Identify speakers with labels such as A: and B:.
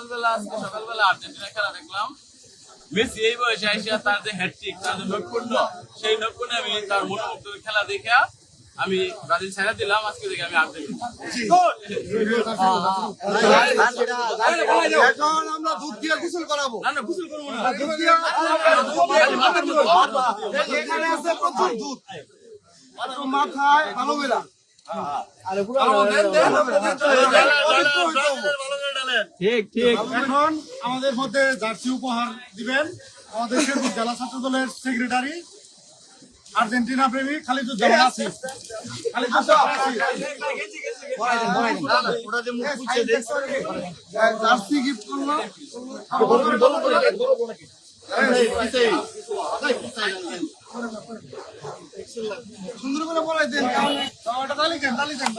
A: সকালবেলা আর্জেন্টিনা খেলা দেখলাম। মেসি এই বয়সে আইসা তার যে হ্যাটট্রিক, তার যে নৈপুণ্য, সেই নৈপুণ্যে আমি তার মনোমুগ্ধ খেলা দেখে আমি ব্রাজিল ছেড়ে দিলাম। আজকে দেখে আমি আর্জেন্টিনা।
B: এখন আমরা দুধ দিয়ে গোসল করাবো।
A: না গোসল করবো না,
B: দুধ দিয়ে এখানে আছে প্রচুর দুধ, মাথায় ভালো বেলা।
A: ঠিক ঠিক।
B: এখন আমাদের মধ্যে জার্সি উপহার দিবেন আমাদের শেরপুর জেলা ছাত্র দলের সেক্রেটারি আর্জেন্টিনা প্রেমী খালিদুজ্জামান আসিফ। জার্সি গিফট করলো। সুন্দর করে বলাই দেন, তালি দেন।